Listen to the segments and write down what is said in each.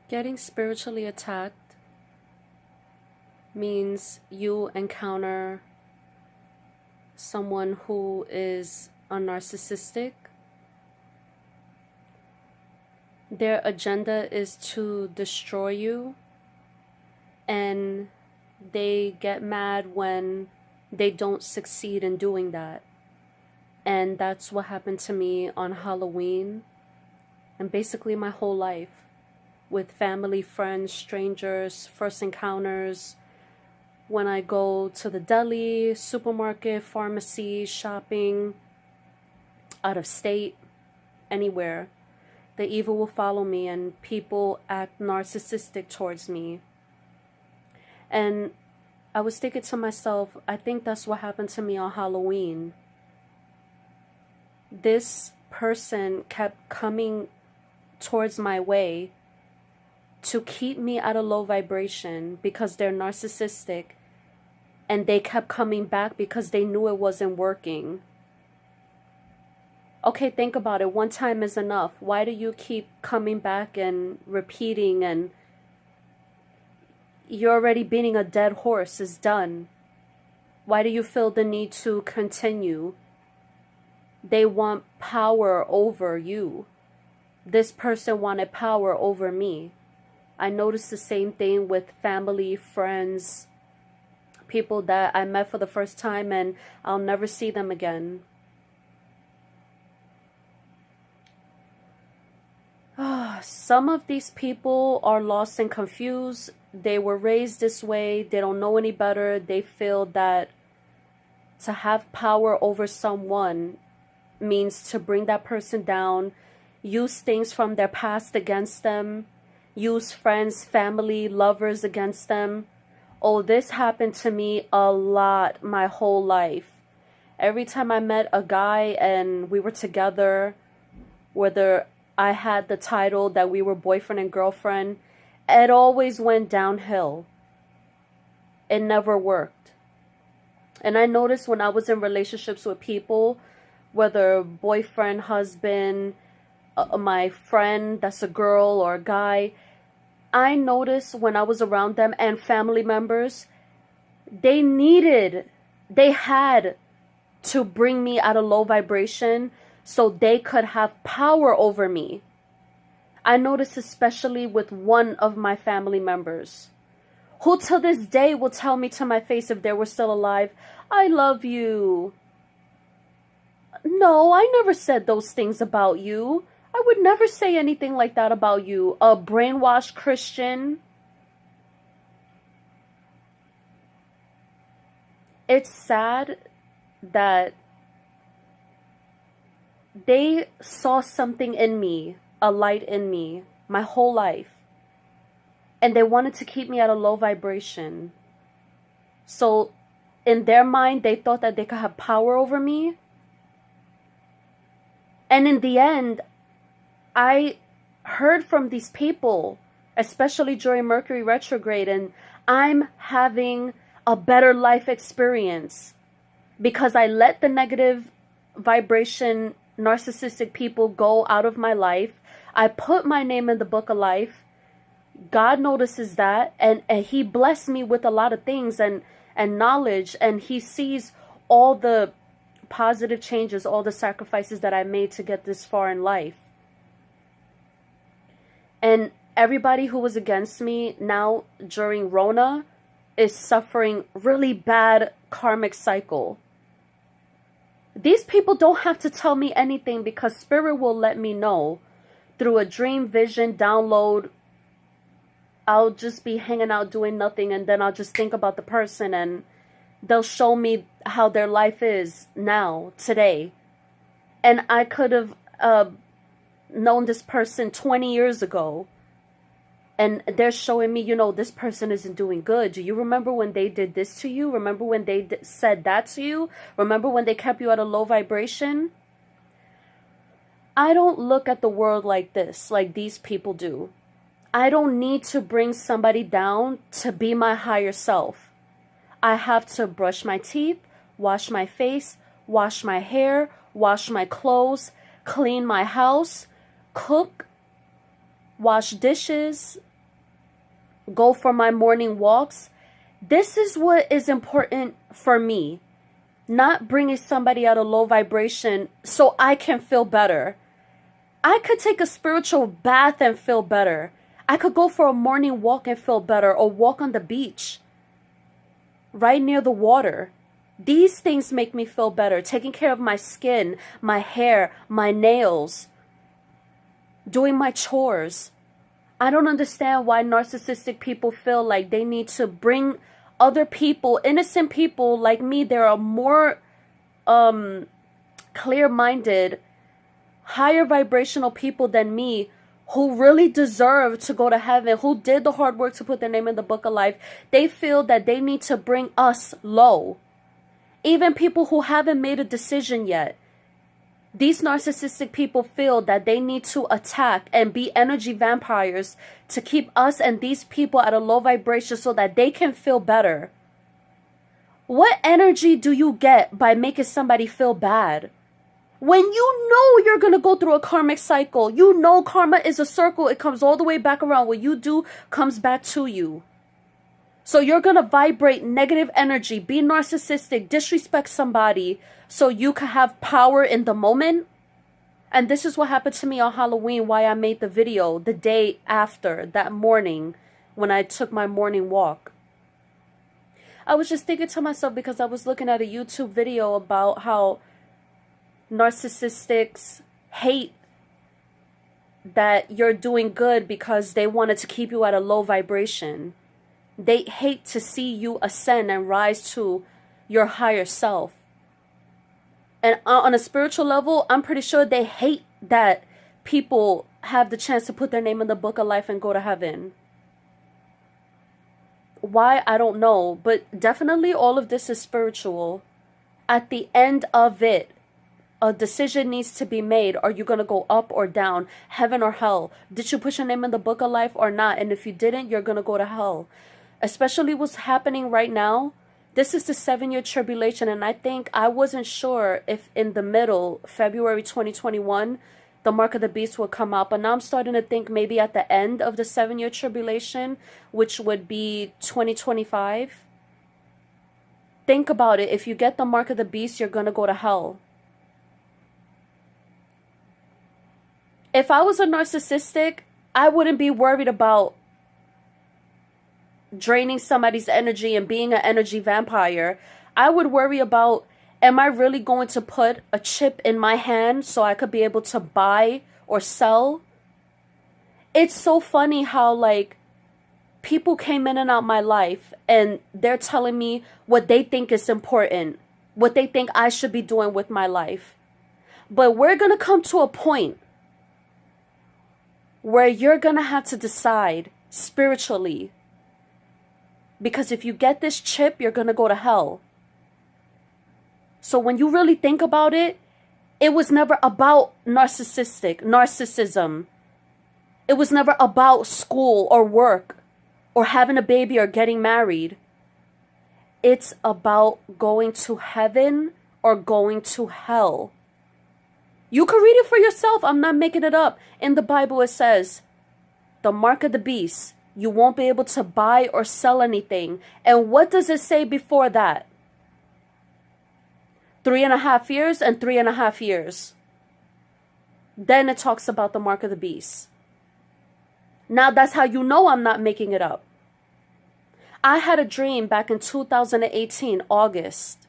Getting spiritually attacked means you encounter someone who is a narcissistic. Their agenda is to destroy you, and they get mad when they don't succeed in doing that. And that's what happened to me on Halloween and basically my whole life, with family, friends, strangers, first encounters. When I go to the deli, supermarket, pharmacy, shopping, out of state, anywhere, the evil will follow me and people act narcissistic towards me. And I was thinking to myself, I think that's what happened to me on Halloween. This person kept coming towards my way to keep me at a low vibration because they're narcissistic, and they kept coming back because they knew it wasn't working. Okay, think about it. One time is enough. Why do you keep coming back and repeating? And you're already beating a dead horse. It's done. Why do you feel the need to continue? They want power over you. This person wanted power over me. I noticed the same thing with family, friends, people that I met for the first time and I'll never see them again. Some of these people are lost and confused. They were raised this way. They don't know any better. They feel that to have power over someone means to bring that person down, use things from their past against them, use friends, family, lovers against them. Oh, this happened to me a lot my whole life. Every time I met a guy and we were together, whether I had the title that we were boyfriend and girlfriend, it always went downhill. It never worked. And I noticed when I was in relationships with people, whether boyfriend, husband, my friend that's a girl or a guy, I noticed when I was around them and family members, they had to bring me at a low vibration so they could have power over me. I noticed especially with one of my family members, who to this day will tell me to my face if they were still alive, I love you. No, I never said those things about you. I would never say anything like that about you. A brainwashed Christian. It's sad that they saw something in me, a light in me, my whole life. And they wanted to keep me at a low vibration. So in their mind, they thought that they could have power over me. And in the end, I heard from these people, especially during Mercury retrograde, and I'm having a better life experience because I let the negative vibration, narcissistic people go out of my life. I put my name in the book of life. God notices that, and he blessed me with a lot of things and knowledge, and he sees all the positive changes, all the sacrifices that I made to get this far in life. And everybody who was against me now during Rona is suffering really bad karmic cycle. These people don't have to tell me anything because Spirit will let me know through a dream, vision, download. I'll just be hanging out doing nothing, and then I'll just think about the person and they'll show me how their life is now, today. And I could have known this person 20 years ago, and they're showing me, this person isn't doing good. Do you remember when they did this to you? Remember when they said that to you? Remember when they kept you at a low vibration? I don't look at the world like this, like these people do. I don't need to bring somebody down to be my higher self. I have to brush my teeth, wash my face, wash my hair, wash my clothes, clean my house, cook, wash dishes, go for my morning walks. This is what is important for me. Not bringing somebody out of low vibration so I can feel better. I could take a spiritual bath and feel better. I could go for a morning walk and feel better, or walk on the beach right near the water. These things make me feel better. Taking care of my skin, my hair, my nails, doing my chores. I don't understand why narcissistic people feel like they need to bring other people, innocent people like me. There are more clear-minded, higher vibrational people than me who really deserve to go to heaven, who did the hard work to put their name in the book of life. They feel that they need to bring us low. Even people who haven't made a decision yet. These narcissistic people feel that they need to attack and be energy vampires to keep us and these people at a low vibration so that they can feel better. What energy do you get by making somebody feel bad? When you know you're going to go through a karmic cycle, you know karma is a circle. It comes all the way back around. What you do comes back to you. So you're going to vibrate negative energy, be narcissistic, disrespect somebody so you can have power in the moment. And this is what happened to me on Halloween, why I made the video the day after, that morning, when I took my morning walk. I was just thinking to myself, because I was looking at a YouTube video about how narcissists hate that you're doing good because they wanted to keep you at a low vibration. They hate to see you ascend and rise to your higher self. And on a spiritual level, I'm pretty sure they hate that people have the chance to put their name in the book of life and go to heaven. Why? I don't know. But definitely all of this is spiritual. At the end of it, a decision needs to be made. Are you going to go up or down? Heaven or hell? Did you put your name in the book of life or not? And if you didn't, you're going to go to hell. Especially what's happening right now. This is the 7-year tribulation. And I think I wasn't sure if in the middle, February 2021, the mark of the beast would come out. But now I'm starting to think maybe at the end of the 7-year tribulation, which would be 2025. Think about it. If you get the mark of the beast, you're going to go to hell. If I was a narcissistic, I wouldn't be worried about draining somebody's energy and being an energy vampire. I would worry about, am I really going to put a chip in my hand so I could be able to buy or sell? It's so funny how, like, people came in and out my life and they're telling me what they think is important, what they think I should be doing with my life. But we're going to come to a point where you're going to have to decide spiritually. Because if you get this chip, you're going to go to hell. So when you really think about it, it was never about narcissism. It was never about school or work or having a baby or getting married. It's about going to heaven or going to hell. You can read it for yourself. I'm not making it up. In the Bible, it says, the mark of the beast. You won't be able to buy or sell anything. And what does it say before that? 3.5 years and 3.5 years. Then it talks about the mark of the beast. Now that's how you know I'm not making it up. I had a dream back in 2018, August,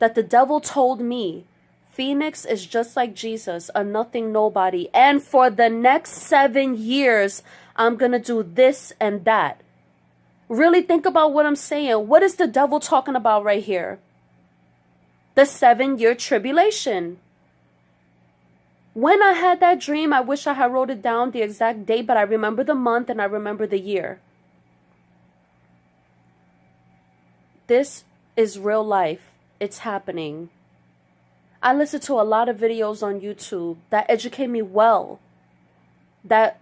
that the devil told me Phoenix is just like Jesus, a nothing nobody. And for the next 7 years, I'm going to do this and that. Really think about what I'm saying. What is the devil talking about right here? The 7-year tribulation. When I had that dream, I wish I had wrote it down, the exact date, but I remember the month and I remember the year. This is real life. It's happening. I listen to a lot of videos on YouTube that educate me well, that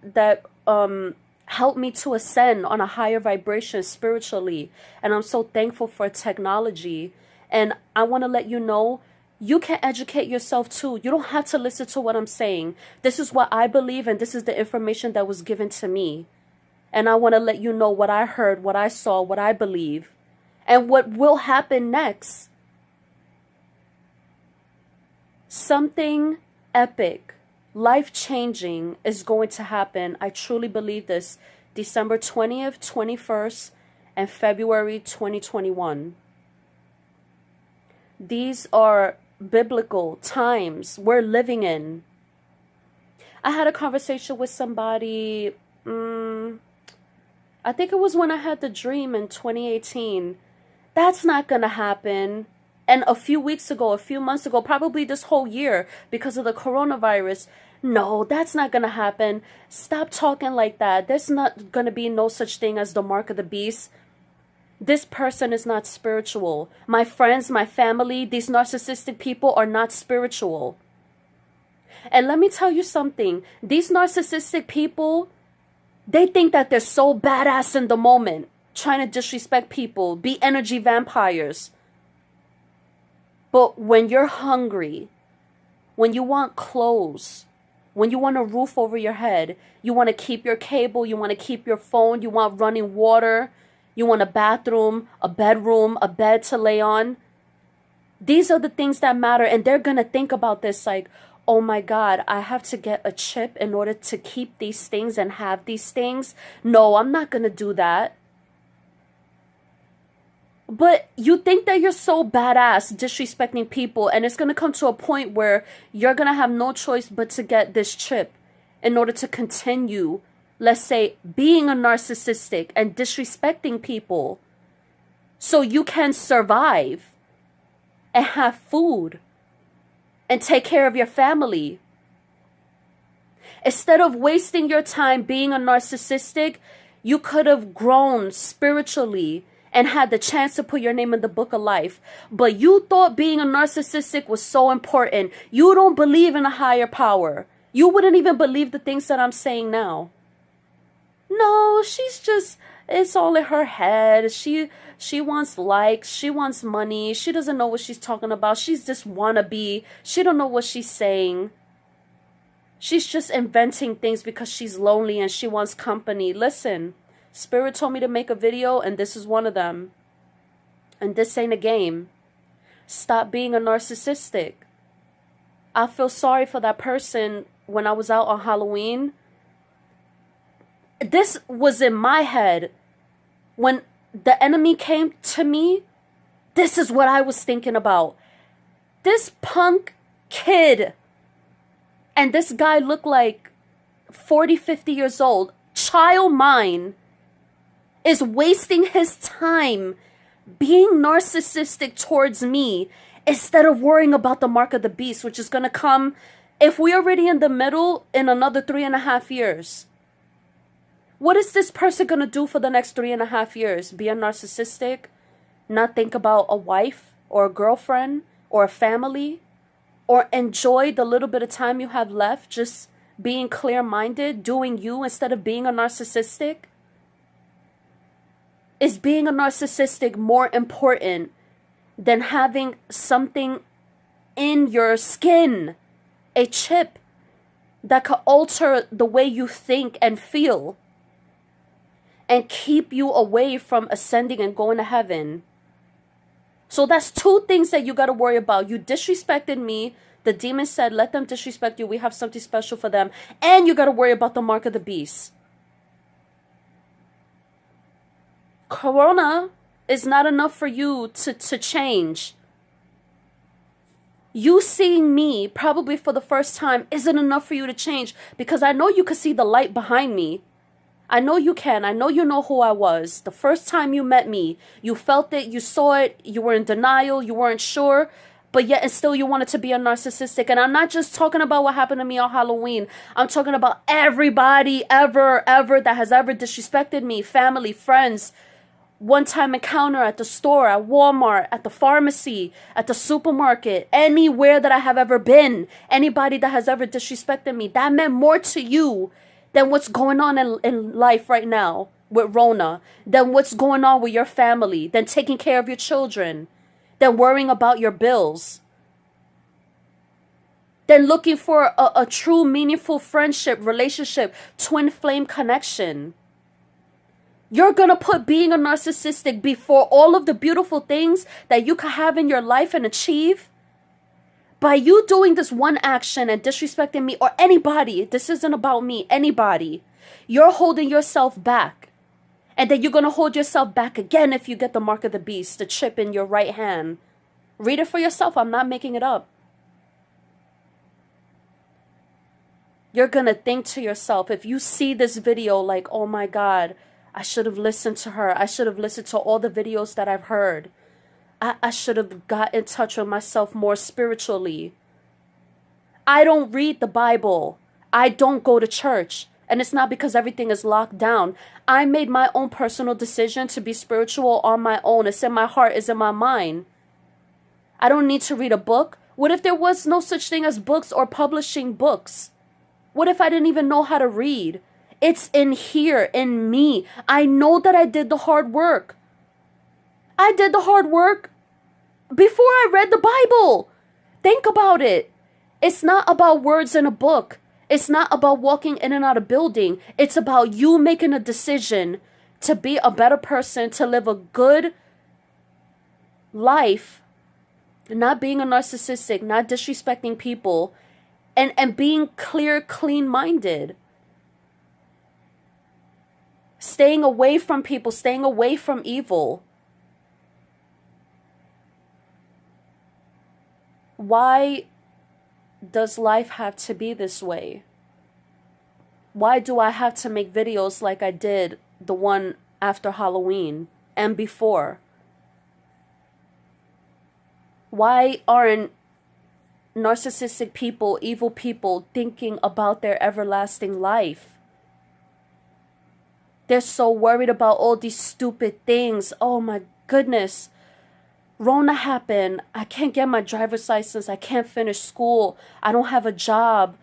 help me to ascend on a higher vibration spiritually. And I'm so thankful for technology. And I want to let you know, you can educate yourself too. You don't have to listen to what I'm saying. This is what I believe, and this is the information that was given to me. And I want to let you know what I heard, what I saw, what I believe, and what will happen next. Something epic, life-changing is going to happen. I truly believe this. December 20th, 21st, and February 2021. These are biblical times we're living in. I had a conversation with somebody, I think it was when I had the dream in 2018. That's not going to happen. And a few months ago, probably this whole year, because of the coronavirus, no, that's not going to happen. Stop talking like that. There's not going to be no such thing as the mark of the beast. This person is not spiritual. My friends, my family, these narcissistic people are not spiritual. And let me tell you something. These narcissistic people, they think that they're so badass in the moment, trying to disrespect people, be energy vampires. But when you're hungry, when you want clothes, when you want a roof over your head, you want to keep your cable, you want to keep your phone, you want running water, you want a bathroom, a bedroom, a bed to lay on. These are the things that matter. And they're going to think about this like, oh my God, I have to get a chip in order to keep these things and have these things. No, I'm not going to do that. But you think that you're so badass disrespecting people, and it's going to come to a point where you're going to have no choice but to get this chip in order to continue, let's say, being a narcissistic and disrespecting people so you can survive and have food and take care of your family. Instead of wasting your time being a narcissistic, you could have grown spiritually and had the chance to put your name in the book of life. But you thought being a narcissistic was so important. You don't believe in a higher power. You wouldn't even believe the things that I'm saying now. No, it's all in her head. She wants likes. She wants money. She doesn't know what she's talking about. She's just wannabe. She don't know what she's saying. She's just inventing things because she's lonely and she wants company. Listen. Spirit told me to make a video, and this is one of them. And this ain't a game. Stop being a narcissistic. I feel sorry for that person when I was out on Halloween. This was in my head. When the enemy came to me, this is what I was thinking about. This punk kid, and this guy looked like 40, 50 years old, child mind, is wasting his time being narcissistic towards me instead of worrying about the mark of the beast, which is going to come, if we're already in the middle, in another 3.5 years. What is this person going to do for the next 3.5 years? Be a narcissistic? Not think about a wife or a girlfriend or a family? Or enjoy the little bit of time you have left just being clear-minded, doing you instead of being a narcissistic? Is being a narcissistic more important than having something in your skin, a chip that could alter the way you think and feel and keep you away from ascending and going to heaven? So that's 2 things that you got to worry about. You disrespected me. The demon said, let them disrespect you. We have something special for them. And you got to worry about the mark of the beast. Corona is not enough for you to change. You seeing me probably for the first time isn't enough for you to change, because I know you can see the light behind me. I know you can. I know you know who I was. The first time you met me, you felt it, you saw it, you were in denial, you weren't sure, but yet and still you wanted to be a narcissistic. And I'm not just talking about what happened to me on Halloween. I'm talking about everybody ever that has ever disrespected me, family, friends, one-time encounter at the store, at Walmart, at the pharmacy, at the supermarket, anywhere that I have ever been, anybody that has ever disrespected me, that meant more to you than what's going on in life right now with Rona, than what's going on with your family, than taking care of your children, than worrying about your bills, than looking for a true, meaningful friendship, relationship, twin flame connection. You're gonna put being a narcissistic before all of the beautiful things that you could have in your life and achieve? By you doing this one action and disrespecting me or anybody, this isn't about me, anybody, you're holding yourself back. And then you're gonna hold yourself back again if you get the mark of the beast, the chip in your right hand. Read it for yourself. I'm not making it up. You're gonna think to yourself, if you see this video like, oh my God, I should have listened to her. I should have listened to all the videos that I've heard. I should have got in touch with myself more spiritually. I don't read the Bible. I don't go to church. And it's not because everything is locked down. I made my own personal decision to be spiritual on my own. It's in my heart, it's in my mind. I don't need to read a book. What if there was no such thing as books or publishing books? What if I didn't even know how to read? It's in here, in me. I know that I did the hard work. I did the hard work before I read the Bible. Think about it. It's not about words in a book. It's not about walking in and out of building. It's about you making a decision to be a better person, to live a good life, not being a narcissistic, not disrespecting people, and being clear, clean-minded. Staying away from people, staying away from evil. Why does life have to be this way? Why do I have to make videos like I did the one after Halloween and before? Why aren't narcissistic people, evil people, thinking about their everlasting life? They're so worried about all these stupid things. Oh my goodness. Rona happened. I can't get my driver's license. I can't finish school. I don't have a job.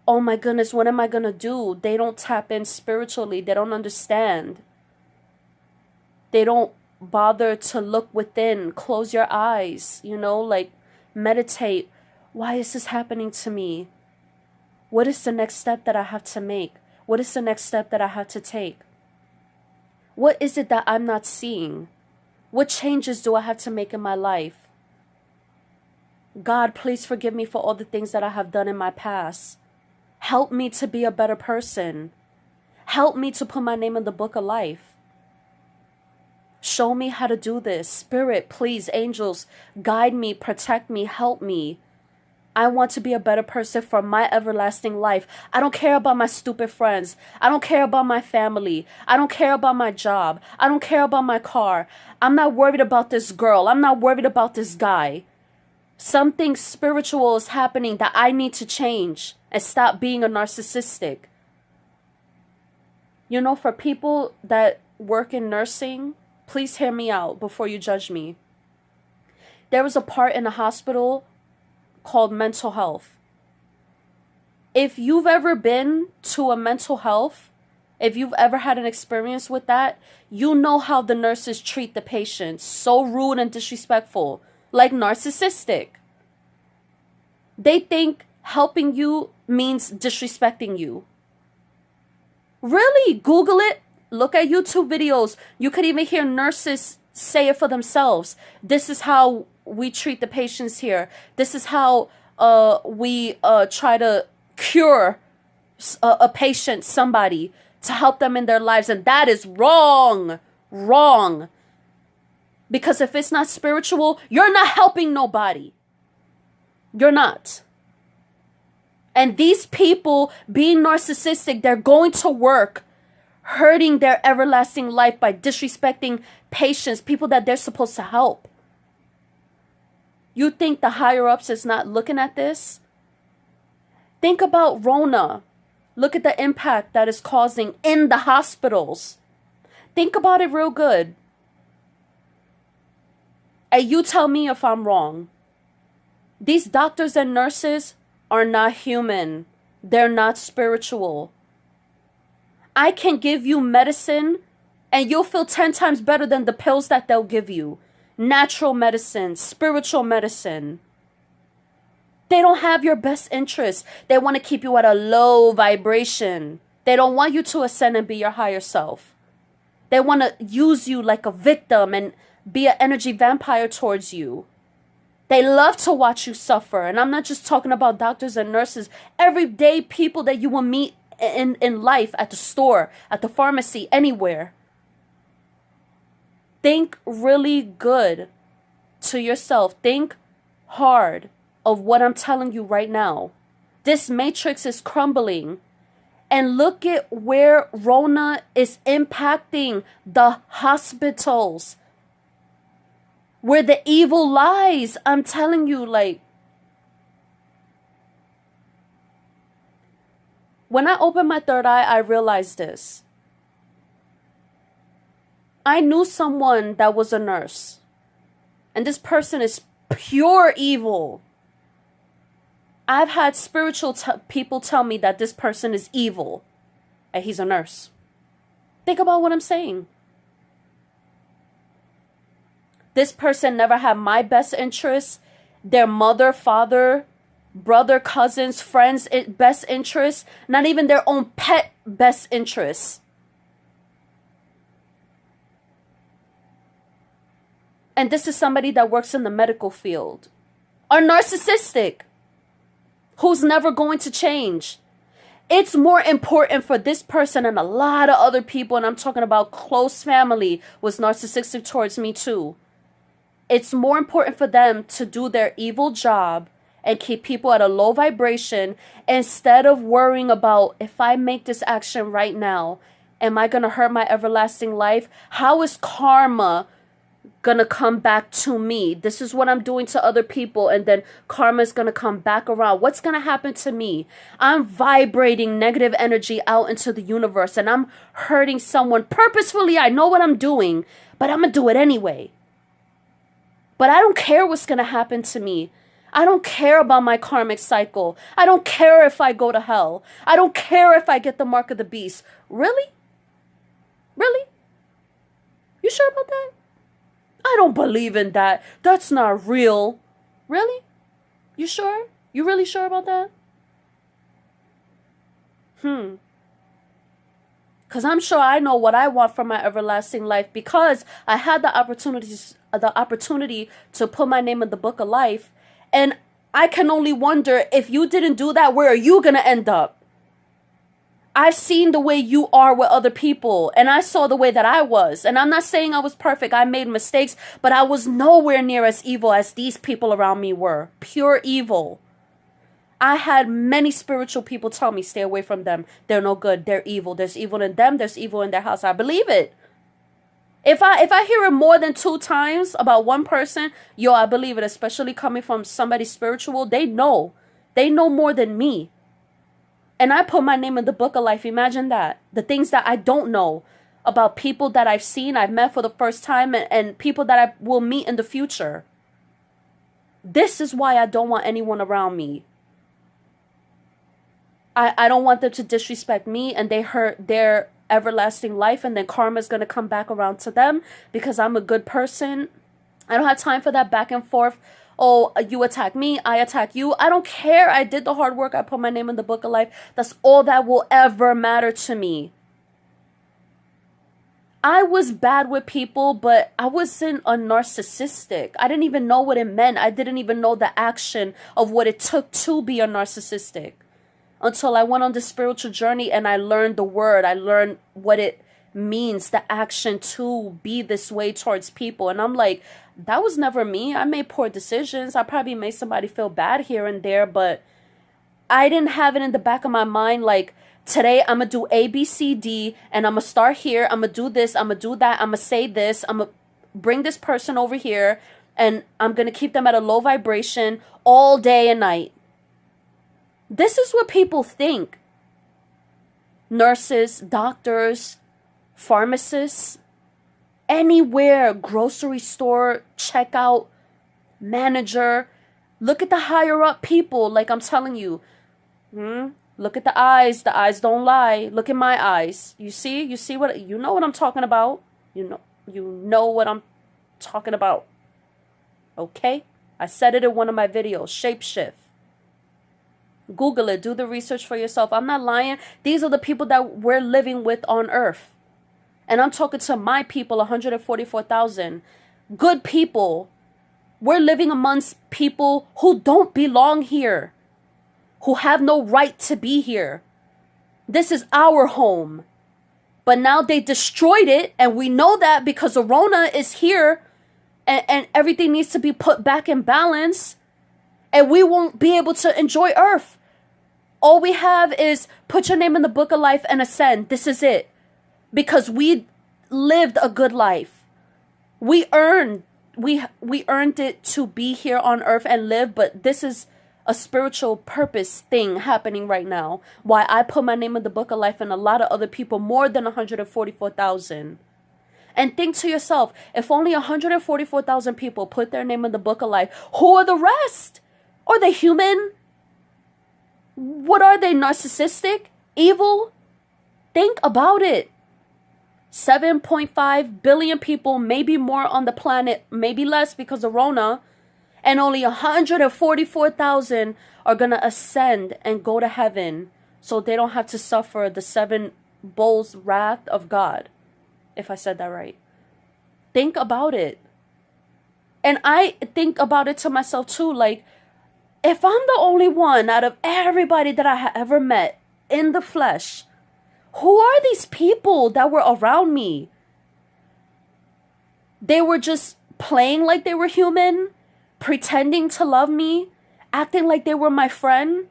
Oh my goodness, what am I going to do? They don't tap in spiritually. They don't understand. They don't bother to look within. Close your eyes, like meditate. Why is this happening to me? What is the next step that I have to make? What is the next step that I have to take? What is it that I'm not seeing? What changes do I have to make in my life? God, please forgive me for all the things that I have done in my past. Help me to be a better person. Help me to put my name in the book of life. Show me how to do this. Spirit, please, angels, guide me, protect me, help me. I want to be a better person for my everlasting life. I don't care about my stupid friends. I don't care about my family. I don't care about my job. I don't care about my car. I'm not worried about this girl. I'm not worried about this guy. Something spiritual is happening that I need to change and stop being a narcissistic. For people that work in nursing, please hear me out before you judge me. There was a part in the hospital called mental health. If you've ever been to a mental health, if you've ever had an experience with that, you know how the nurses treat the patients. So rude and disrespectful, like narcissistic. They think helping you means disrespecting you. Really, Google it. Look at YouTube videos. You could even hear nurses say it for themselves. This is how we treat the patients here. This is how we try to cure a patient, somebody, to help them in their lives. And that is wrong. Wrong. Because if it's not spiritual, you're not helping nobody. You're not. And these people being narcissistic, they're going to work hurting their everlasting life by disrespecting patients, people that they're supposed to help. You think the higher ups is not looking at this? Think about Rona. Look at the impact that is causing in the hospitals. Think about it real good. And you tell me if I'm wrong. These doctors and nurses are not human. They're not spiritual. I can give you medicine and you'll feel 10 times better than the pills that they'll give you. Natural medicine, spiritual medicine. They don't have your best interest. They want to keep you at a low vibration. They don't want you to ascend and be your higher self. They want to use you like a victim and be an energy vampire towards you. They love to watch you suffer. And I'm not just talking about doctors and nurses. Everyday people that you will meet in life, at the store, at the pharmacy, anywhere. Think really good to yourself. Think hard of what I'm telling you right now. This matrix is crumbling. And look at where Rona is impacting the hospitals. Where the evil lies. I'm telling you, like, when I opened my third eye, I realized this. I knew someone that was a nurse. And this person is pure evil. I've had spiritual people tell me that this person is evil. And he's a nurse. Think about what I'm saying. This person never had my best interests, their mother, father, brother, cousins, friends' best interests, not even their own pet best interests. And this is somebody that works in the medical field. Are narcissistic. Who's never going to change. It's more important for this person and a lot of other people, and I'm talking about close family, was narcissistic towards me too. It's more important for them to do their evil job and keep people at a low vibration instead of worrying about, if I make this action right now, am I going to hurt my everlasting life? How is karma gonna come back to me? This is what I'm doing to other people, and then karma's gonna come back around. What's gonna happen to me? I'm vibrating negative energy out into the universe, and I'm hurting someone purposefully. I know what I'm doing, but I'm gonna do it anyway. But I don't care what's gonna happen to me. I don't care about my karmic cycle. I don't care if I go to hell. I don't care if I get the mark of the beast. Really? Really? You sure about that? I don't believe in that. That's not real. Really? You sure? You really sure about that? Because I'm sure I know what I want for my everlasting life, because I had the opportunity to put my name in the book of life. And I can only wonder, if you didn't do that, where are you going to end up? I've seen the way you are with other people, and I saw the way that I was. And I'm not saying I was perfect. I made mistakes, but I was nowhere near as evil as these people around me were. Pure evil. I had many spiritual people tell me, stay away from them. They're no good. They're evil. There's evil in them. There's evil in their house. I believe it. If I hear it more than 2 times about one person, I believe it, especially coming from somebody spiritual. They know. They know more than me. And I put my name in the book of life. Imagine that. The things that I don't know about people that I've seen, I've met for the first time, and people that I will meet in the future. This is why I don't want anyone around me. I don't want them to disrespect me and they hurt their everlasting life, and then karma is going to come back around to them because I'm a good person. I don't have time for that back and forth. Oh, you attack me, I attack you. I don't care. I did the hard work. I put my name in the book of life. That's all that will ever matter to me. I was bad with people, but I wasn't a narcissistic. I didn't even know what it meant. I didn't even know the action of what it took to be a narcissistic until I went on this spiritual journey and I learned the word. I learned what it means, the action to be this way towards people. And I'm like, that was never me. I made poor decisions. I probably made somebody feel bad here and there, but I didn't have it in the back of my mind like, today I'm going to do A, B, C, D, and I'm going to start here. I'm going to do this. I'm going to do that. I'm going to say this. I'm going to bring this person over here, and I'm going to keep them at a low vibration all day and night. This is what people think. Nurses, doctors, pharmacists, anywhere, grocery store, checkout, manager. Look at the higher up people, like I'm telling you. Look at the eyes. The eyes don't lie. Look at my eyes. You see what, you know what I'm talking about. You know what I'm talking about. Okay? I said it in one of my videos, shapeshift. Google it. Do the research for yourself. I'm not lying. These are the people that we're living with on earth. And I'm talking to my people, 144,000. Good people. We're living amongst people who don't belong here, who have no right to be here. This is our home. But now they destroyed it, and we know that because the Rona is here, and everything needs to be put back in balance, and we won't be able to enjoy Earth. All we have is put your name in the book of life and ascend. This is it. Because we lived a good life. We earned it to be here on Earth and live, but this is a spiritual purpose thing happening right now. Why I put my name in the book of life and a lot of other people, more than 144,000. And think to yourself, if only 144,000 people put their name in the book of life, who are the rest? Are they human? What are they, narcissistic? Evil? Think about it. 7.5 billion people, maybe more on the planet, maybe less because of Rona, and only 144,000 are going to ascend and go to heaven so they don't have to suffer the 7 bowls wrath of God, if I said that right. Think about it. And I think about it to myself too, like, if I'm the only one out of everybody that I have ever met in the flesh, who are these people that were around me? They were just playing like they were human, pretending to love me, acting like they were my friend,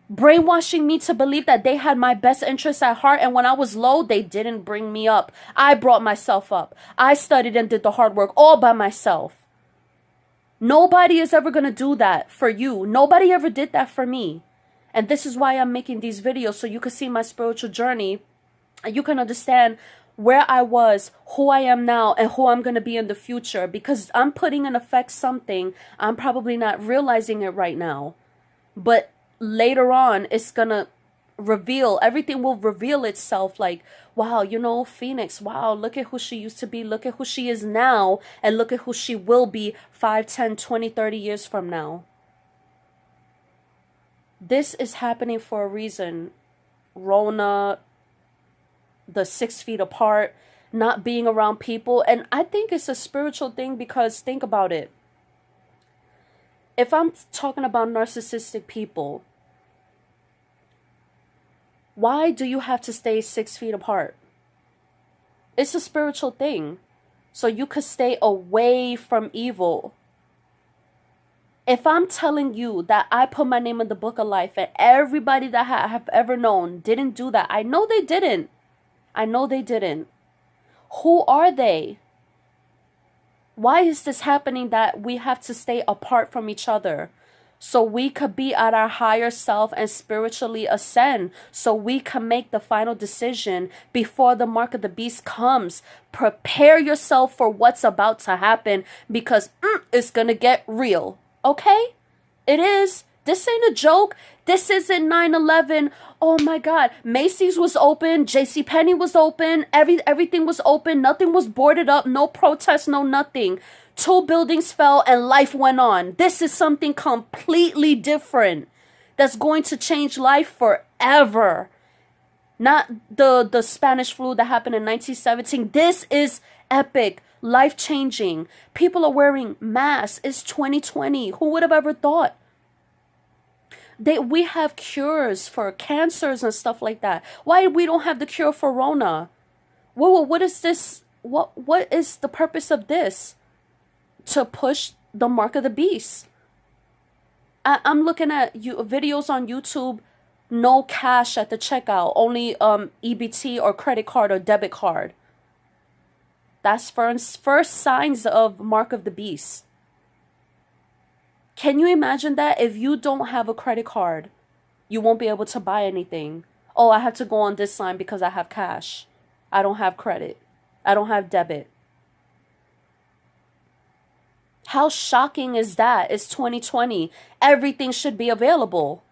brainwashing me to believe that they had my best interests at heart. And when I was low, they didn't bring me up. I brought myself up. I studied and did the hard work all by myself. Nobody is ever going to do that for you. Nobody ever did that for me. And this is why I'm making these videos, so you can see my spiritual journey and you can understand where I was, who I am now, and who I'm going to be in the future. Because I'm putting in effect something. I'm probably not realizing it right now. But later on, it's going to reveal. Everything will reveal itself like, wow, you know, Phoenix, wow, look at who she used to be. Look at who she is now. And look at who she will be 5, 10, 20, 30 years from now. This is happening for a reason. Rona, the 6 feet apart, not being around people. And I think it's a spiritual thing because think about it. If I'm talking about narcissistic people, why do you have to stay 6 feet apart? It's a spiritual thing. So you could stay away from evil. If I'm telling you that I put my name in the book of life and everybody that I have ever known didn't do that, I know they didn't. I know they didn't. Who are they? Why is this happening that we have to stay apart from each other? So we could be at our higher self and spiritually ascend. So we can make the final decision before the mark of the beast comes. Prepare yourself for what's about to happen because it's going to get real. Okay? It is. This ain't a joke. This isn't 9/11. Oh my God. Macy's was open. JCPenney was open. Everything was open. Nothing was boarded up. No protests, no nothing. 2 buildings fell and life went on. This is something completely different that's going to change life forever. Not the Spanish flu that happened in 1917. This is epic. Life-changing. People are wearing masks. It's 2020. Who would have ever thought? We have cures for cancers and stuff like that. Why we don't have the cure for Rona? What is this? What is the purpose of this? To push the mark of the beast. I'm looking at videos on YouTube. No cash at the checkout. Only EBT or credit card or debit card. That's first signs of mark of the beast. Can you imagine that? If you don't have a credit card, you won't be able to buy anything. Oh, I have to go on this line because I have cash. I don't have credit. I don't have debit. How shocking is that? It's 2020. Everything should be available.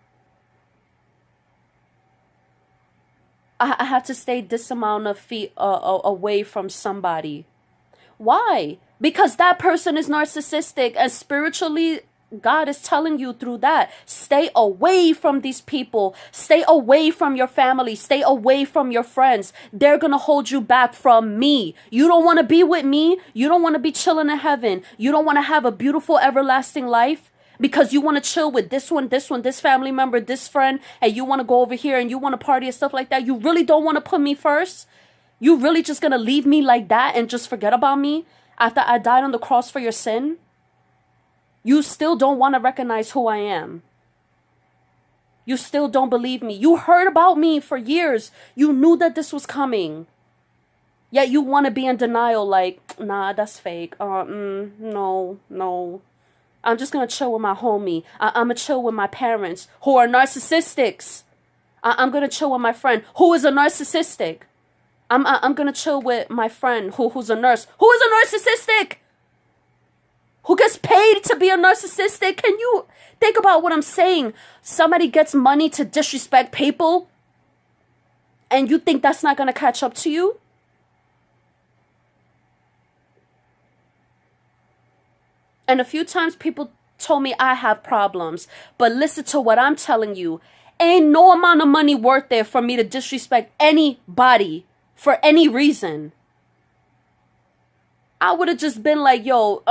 I have to stay this amount of feet away from somebody. Why? Because that person is narcissistic and spiritually God is telling you through that. Stay away from these people. Stay away from your family. Stay away from your friends. They're going to hold you back from me. You don't want to be with me. You don't want to be chilling in heaven. You don't want to have a beautiful, everlasting life because you want to chill with this one, this family member, this friend, and you want to go over here and you want to party and stuff like that. You really don't want to put me first. You really just going to leave me like that and just forget about me after I died on the cross for your sin? You still don't want to recognize who I am. You still don't believe me. You heard about me for years. You knew that this was coming. Yet you want to be in denial like, nah, that's fake. No. I'm just going to chill with my homie. I'm going to chill with my parents who are narcissistics. I'm going to chill with my friend who is a narcissistic. I'm going to chill with my friend who's a nurse. Who is a narcissistic? Who gets paid to be a narcissistic? Can you think about what I'm saying? Somebody gets money to disrespect people, and you think that's not going to catch up to you? And a few times people told me I have problems, but listen to what I'm telling you. Ain't no amount of money worth it for me to disrespect anybody for any reason. I would have just been like, yo,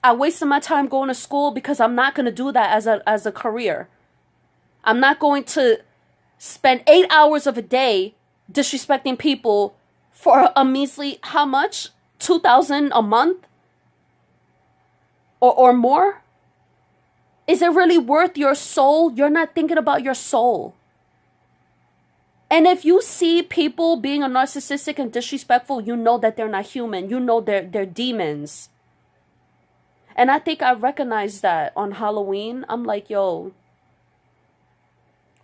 I wasted my time going to school because I'm not going to do that as a career. I'm not going to spend 8 hours of a day disrespecting people for a measly, how much? $2,000 a month? Or more? Is it really worth your soul? You're not thinking about your soul. And if you see people being a narcissistic and disrespectful, you know that they're not human. You know they're demons. And I think I recognized that on Halloween. I'm like, yo,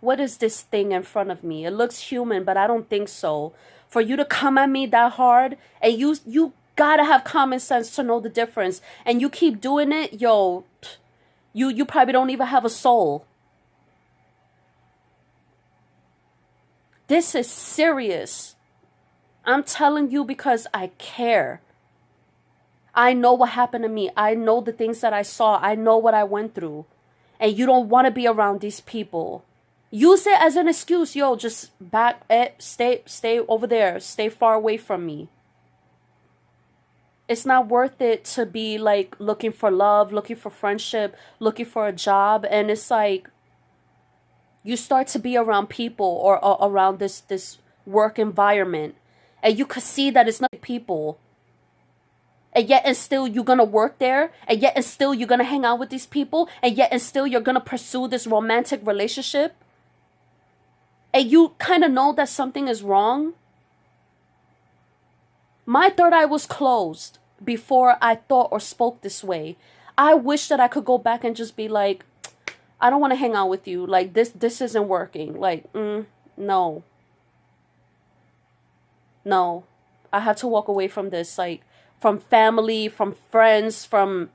what is this thing in front of me? It looks human, but I don't think so. For you to come at me that hard, and you gotta have common sense to know the difference. And you keep doing it, yo, you probably don't even have a soul. This is serious. I'm telling you because I care. I know what happened to me. I know the things that I saw. I know what I went through. And you don't want to be around these people. Use it as an excuse. Yo, just stay over there. Stay far away from me. It's not worth it to be like looking for love, looking for friendship, looking for a job. And it's like you start to be around people or around this work environment. And you could see that it's not people. And yet and still you're going to work there. And yet and still you're going to hang out with these people. And yet and still you're going to pursue this romantic relationship. And you kind of know that something is wrong. My third eye was closed before I thought or spoke this way. I wish that I could go back and just be like, I don't want to hang out with you. Like, this isn't working. Like, no. No. I had to walk away from this. Like, from family, from friends, from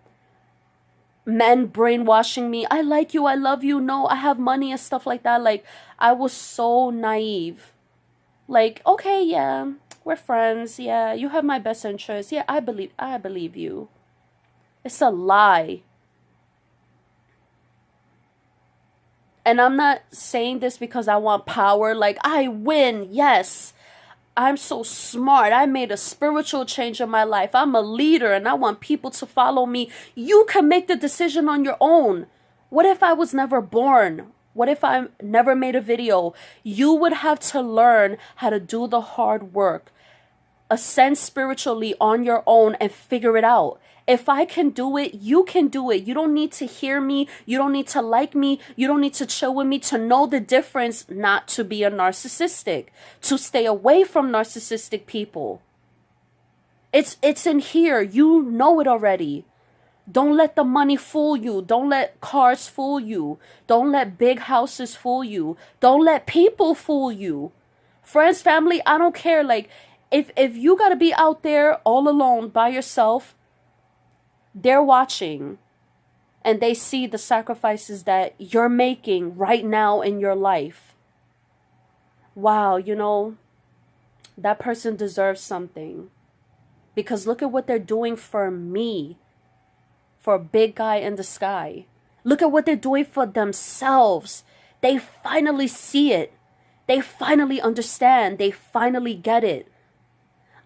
men brainwashing me. I like you. I love you. No, I have money and stuff like that. Like, I was so naive. Like, okay, yeah, we're friends. Yeah, you have my best interest. Yeah, I believe you. It's a lie. And I'm not saying this because I want power. Like, I win. Yes. I'm so smart. I made a spiritual change in my life. I'm a leader and I want people to follow me. You can make the decision on your own. What if I was never born? What if I never made a video? You would have to learn how to do the hard work. Ascend spiritually on your own and figure it out. If I can do it, you can do it. You don't need to hear me. You don't need to like me. You don't need to chill with me to know the difference, not to be a narcissistic, to stay away from narcissistic people. It's in here. You know it already. Don't let the money fool you. Don't let cars fool you. Don't let big houses fool you. Don't let people fool you. Friends, family, I don't care. Like, if you got to be out there all alone by yourself, they're watching and they see the sacrifices that you're making right now in your life. Wow, you know, that person deserves something. Because look at what they're doing for me. for a big guy in the sky. Look at what they're doing for themselves. They finally see it. They finally understand. They finally get it.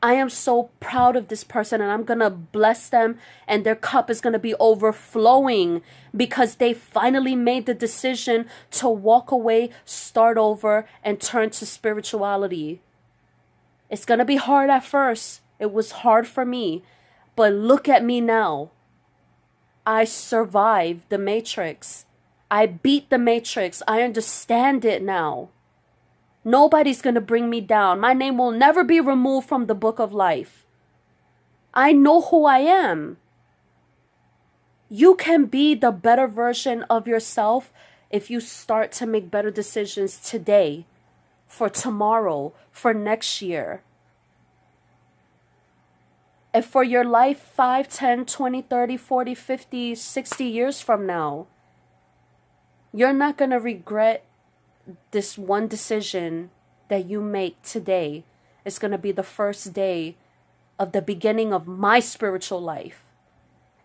I am so proud of this person, and I'm going to bless them, and their cup is going to be overflowing because they finally made the decision to walk away, start over, and turn to spirituality. It's going to be hard at first. It was hard for me, but look at me now. I survived the Matrix. I beat the Matrix. I understand it now. Nobody's going to bring me down. My name will never be removed from the book of life. I know who I am. You can be the better version of yourself if you start to make better decisions today, for tomorrow, for next year. And for your life 5, 10, 20, 30, 40, 50, 60 years from now. You're not going to regret this one decision that you make today. Is going to be the first day of the beginning of my spiritual life.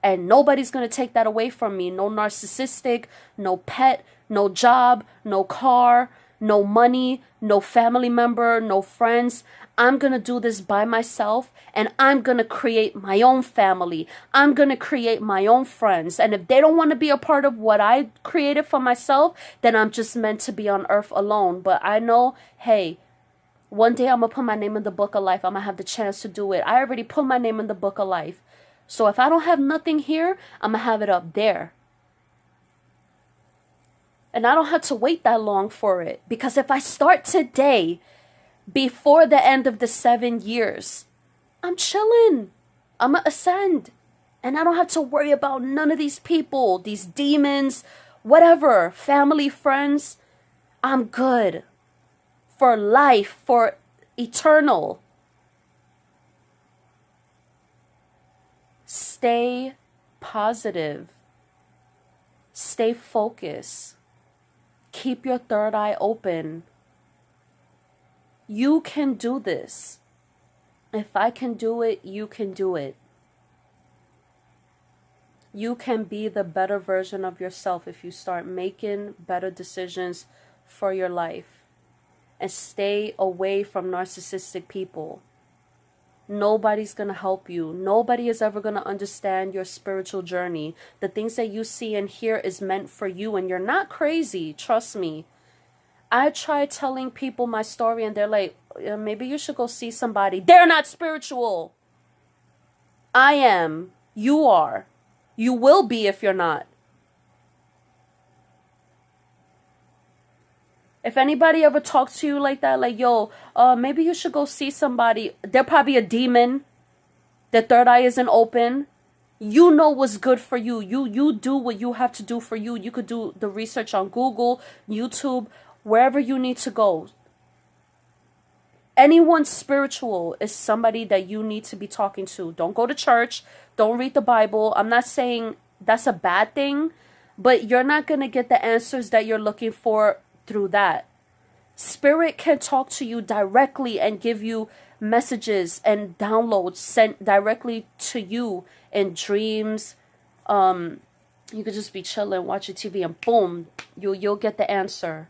And nobody's going to take that away from me. No narcissistic, no pet, no job, no car, no money, no family member, no friends. I'm going to do this by myself, and I'm going to create my own family. I'm going to create my own friends. And if they don't want to be a part of what I created for myself, then I'm just meant to be on earth alone. But I know, hey, one day I'm going to put my name in the book of life. I'm going to have the chance to do it. I already put my name in the book of life. So if I don't have nothing here, I'm going to have it up there. And I don't have to wait that long for it. Because if I start today, before the end of the 7 years, I'm chilling. I'm going to ascend. And I don't have to worry about none of these people, these demons, whatever, family, friends. I'm good. For life, for eternal. Stay positive. Stay focused. Keep your third eye open. You can do this. If I can do it, you can do it. You can be the better version of yourself if you start making better decisions for your life. And stay away from narcissistic people. Nobody's going to help you. Nobody is ever going to understand your spiritual journey. The things that you see and hear is meant for you, and you're not crazy. Trust me. I try telling people my story, and they're like, maybe you should go see somebody. They're not spiritual. I am. You are. You will be if you're not. If anybody ever talks to you like that, like, yo, maybe you should go see somebody. They're probably a demon. Their third eye isn't open. You know what's good for you. You do what you have to do for you. You could do the research on Google, YouTube, wherever you need to go. Anyone spiritual is somebody that you need to be talking to. Don't go to church. Don't read the Bible. I'm not saying that's a bad thing, but you're not going to get the answers that you're looking for through that. Spirit can talk to you directly and give you messages and downloads sent directly to you in dreams. You could just be chilling, watching TV, and boom, you'll get the answer.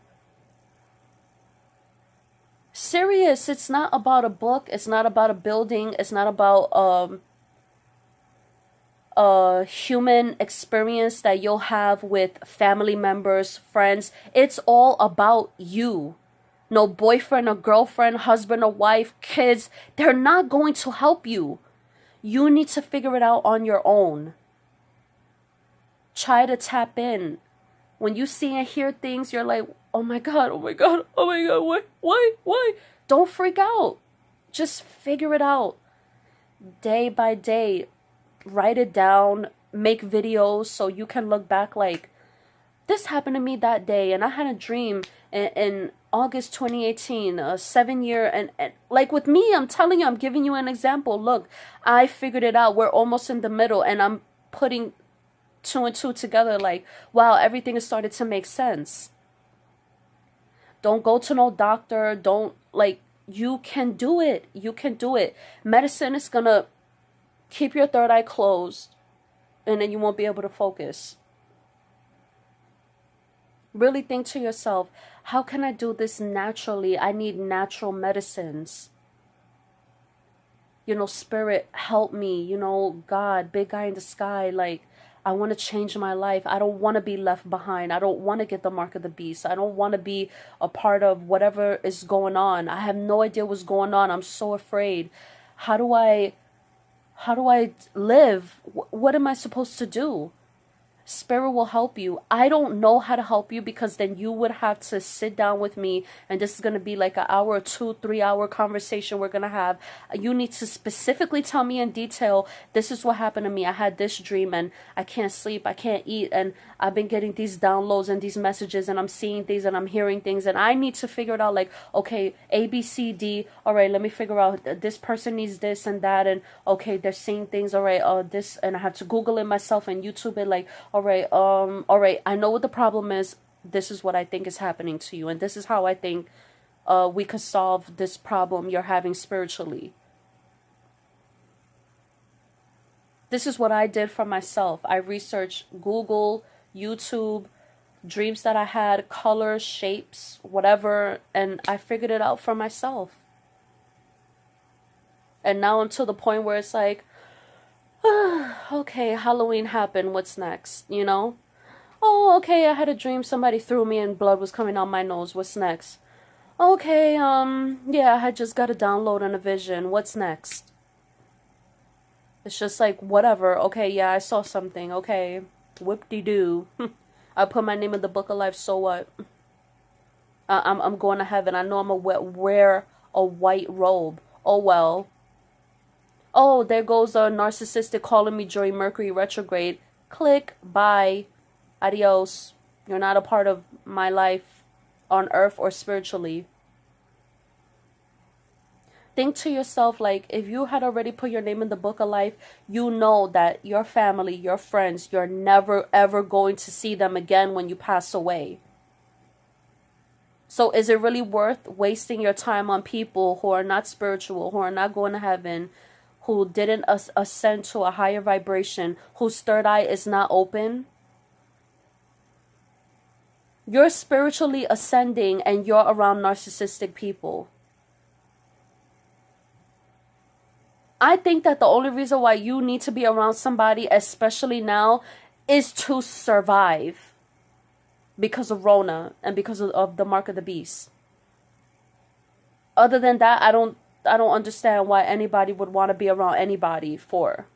Serious. It's not about a book. It's not about a building. It's not about a human experience that you'll have with family members, friends. It's all about you. No boyfriend or girlfriend, husband or wife, kids. They're not going to help you. You need to figure it out on your own. Try to tap in. When you see and hear things, you're like, oh my God, oh my God, oh my God, why? Don't freak out. Just figure it out. Day by day, write it down, make videos so you can look back like, this happened to me that day, and I had a dream in August 2018, a 7-year, and like with me, I'm telling you, I'm giving you an example. Look, I figured it out. We're almost in the middle, and I'm putting 2 and 2 together like, wow, everything has started to make sense. Don't go to no doctor. Don't, like, you can do it. You can do it. Medicine is going to keep your third eye closed. and then you won't be able to focus. Really think to yourself, how can I do this naturally? I need natural medicines. You know, spirit, help me. You know, God, big guy in the sky, like, I want to change my life. I don't want to be left behind. I don't want to get the mark of the beast. I don't want to be a part of whatever is going on. I have no idea what's going on. I'm so afraid. How do I live? What am I supposed to do? Spirit will help you. I don't know how to help you, because then you would have to sit down with me, and this is going to be like an hour, 2-3 hour conversation we're going to have. You need to specifically tell me in detail, this is what happened to me. I had this dream and I can't sleep, I can't eat, and I've been getting these downloads and these messages, and I'm seeing things and I'm hearing things, and I need to figure it out, like, okay, A, B, C, D. All right, let me figure out this person needs this and that, and okay, they're seeing things. All right, this, and I have to Google it myself and YouTube it, like, all right, I know what the problem is. This is what I think is happening to you, and this is how I think we could solve this problem you're having spiritually. This is what I did for myself. I researched Google, YouTube, dreams that I had, colors, shapes, whatever, and I figured it out for myself. And now I'm to the point where it's like, okay, Halloween happened, what's next, you know? Oh, okay, I had a dream somebody threw me and blood was coming out my nose, what's next? Okay, yeah, I had just got a download and a vision, what's next? It's just like, whatever, okay, yeah, I saw something, okay, whoop-de-doo. I put my name in the book of life, so what? I'm going to heaven. I know I'm gonna wear a white robe. Oh, well. Oh, there goes a narcissistic calling me during Mercury retrograde. Click. Bye. Adios. You're not a part of my life on earth or spiritually. Think to yourself, like, if you had already put your name in the book of life, you know that your family, your friends, you're never ever going to see them again when you pass away. So is it really worth wasting your time on people who are not spiritual, who are not going to heaven, who didn't ascend to a higher vibration, whose third eye is not open? You're spiritually ascending and you're around narcissistic people. I think that the only reason why you need to be around somebody, especially now, is to survive. Because of Rona and because of the mark of the beast. Other than that, I don't understand why anybody would want to be around anybody for.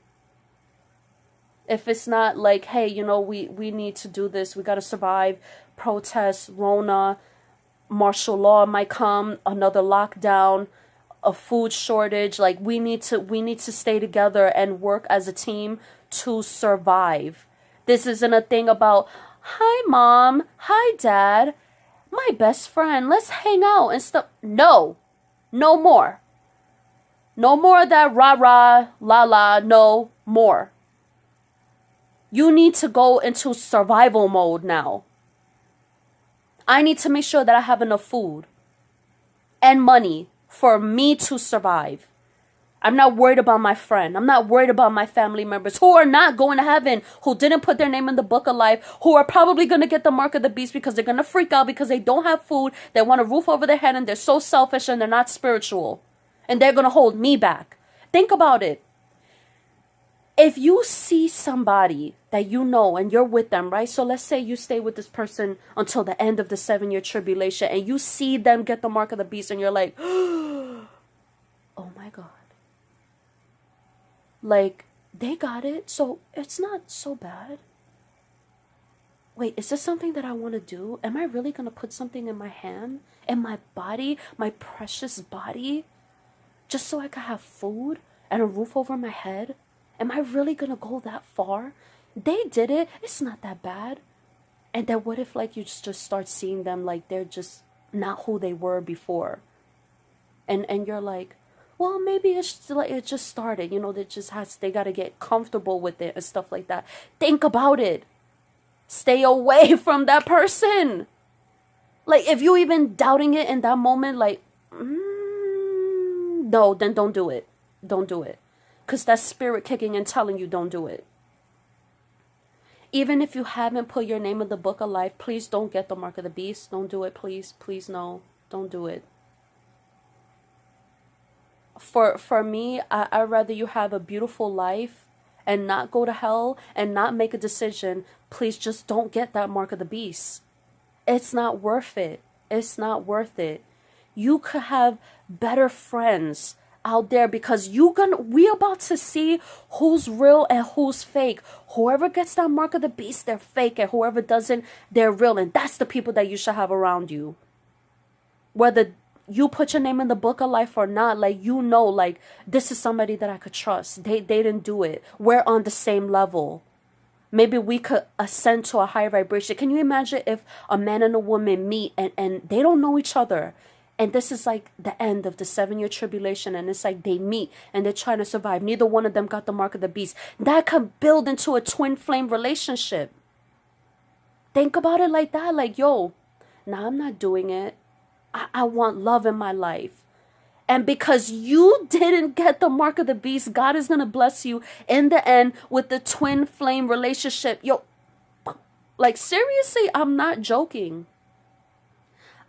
If it's not like, hey, you know, we need to do this, we got to survive, protest, Rona, martial law might come, another lockdown, a food shortage, like we need to stay together and work as a team to survive. This isn't a thing about, hi mom, hi dad, my best friend, let's hang out and stuff. No more. No more of that rah-rah, la-la, no more. You need to go into survival mode now. I need to make sure that I have enough food and money for me to survive. I'm not worried about my friend. I'm not worried about my family members who are not going to heaven, who didn't put their name in the book of life, who are probably going to get the mark of the beast because they're going to freak out because they don't have food. They want a roof over their head and they're so selfish and they're not spiritual. And they're going to hold me back. Think about it. If you see somebody that you know and you're with them, right? So let's say you stay with this person until the end of the 7-year tribulation and you see them get the mark of the beast and you're like, oh my God. Like, they got it, so it's not so bad. Wait, is this something that I want to do? Am I really going to put something in my hand, in my body, my precious body, just so I could have food and a roof over my head? Am I really going to go that far? They did it. It's not that bad. And then what if, like, you just start seeing them like they're just not who they were before? And you're like, well, maybe it's like it just started. You know, they got to get comfortable with it and stuff like that. Think about it. Stay away from that person. Like, if you even doubting it in that moment, like, no, then don't do it. Don't do it. Because that's spirit kicking and telling you don't do it. Even if you haven't put your name in the book of life, please don't get the mark of the beast. Don't do it, please. Please, no. Don't do it. For me, I'd rather you have a beautiful life and not go to hell and not make a decision. Please just don't get that mark of the beast. It's not worth it. It's not worth it. You could have better friends out there, because we about to see who's real and who's fake. Whoever gets that mark of the beast, they're fake, and whoever doesn't, they're real. And that's the people that you should have around you. Whether you put your name in the book of life or not, like, like, this is somebody that I could trust. They didn't do it. We're on the same level. Maybe we could ascend to a higher vibration. Can you imagine if a man and a woman meet and they don't know each other? And this is like the end of the 7-year tribulation. And it's like they meet and they're trying to survive. Neither one of them got the mark of the beast. That could build into a twin flame relationship. Think about it like that. Like, yo, nah, I'm not doing it. I want love in my life. And because you didn't get the mark of the beast, God is going to bless you in the end with the twin flame relationship. Yo, like, seriously, I'm not joking.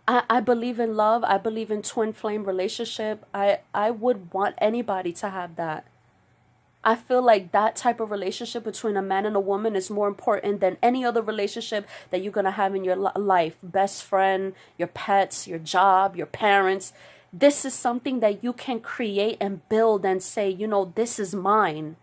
I believe in love. I believe in twin flame relationship. I would want anybody to have that. I feel like that type of relationship between a man and a woman is more important than any other relationship that you're going to have in your life. Best friend, your pets, your job, your parents. This is something that you can create and build and say, this is mine.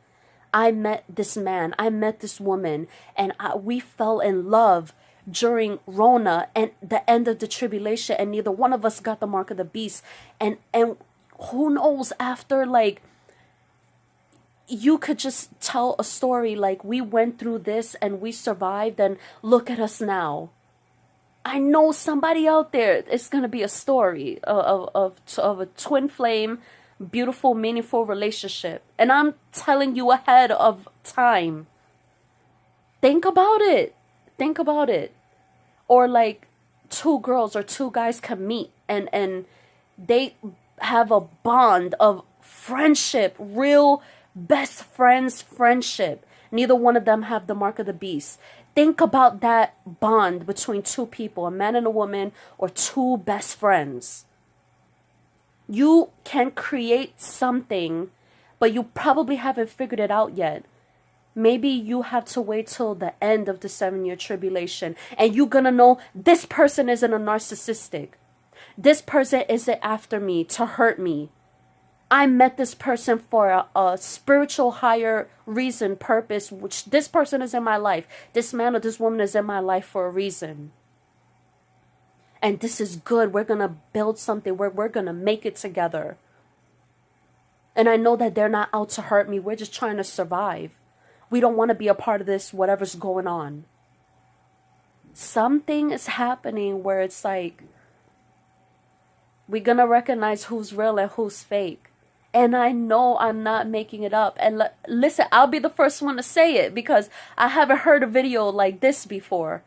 I met this man. I met this woman. And we fell in love during Rona and the end of the tribulation. And neither one of us got the mark of the beast. And who knows, after, like, you could just tell a story like, we went through this and we survived, and look at us now. I know somebody out there, it's going to be a story of a twin flame, beautiful, meaningful relationship. And I'm telling you ahead of time. Think about it. Think about it. Or like 2 girls or 2 guys can meet and they have a bond of friendship, real best friends friendship. Neither one of them have the mark of the beast. Think about that bond between 2 people, a man and a woman, or 2 best friends. You can create something, but you probably haven't figured it out yet. Maybe you have to wait till the end of the 7-year tribulation, and you're gonna know this person isn't a narcissistic. This person isn't after me to hurt me. I met this person for a spiritual higher reason, purpose, which this person is in my life. This man or this woman is in my life for a reason. And this is good. We're going to build something. We're going to make it together. And I know that they're not out to hurt me. We're just trying to survive. We don't want to be a part of this, whatever's going on. Something is happening where it's like, we're going to recognize who's real and who's fake. And I know I'm not making it up. And listen, I'll be the first one to say it, because I haven't heard a video like this before.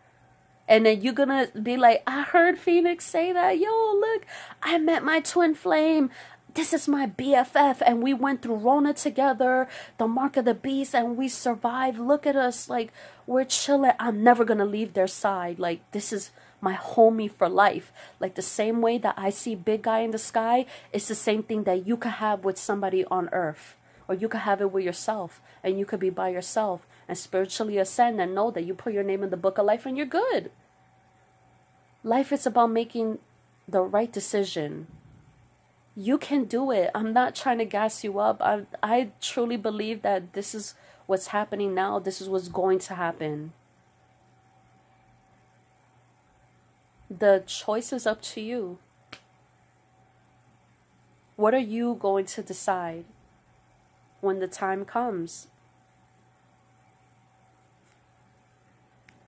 And then you're going to be like, I heard Phoenix say that. Yo, look, I met my twin flame. This is my BFF. And we went through Rona together, the mark of the beast, and we survived. Look at us. Like, we're chilling. I'm never going to leave their side. Like, this is my homie for life. Like, the same way that I see big guy in the sky, it's the same thing that you could have with somebody on earth, or you could have it with yourself, and you could be by yourself and spiritually ascend and know that you put your name in the book of life and you're good. Life is about making the right decision. You can do it. I'm not trying to gas you up. I truly believe that this is what's happening now. This is what's going to happen. The choice is up to you. What are you going to decide when the time comes?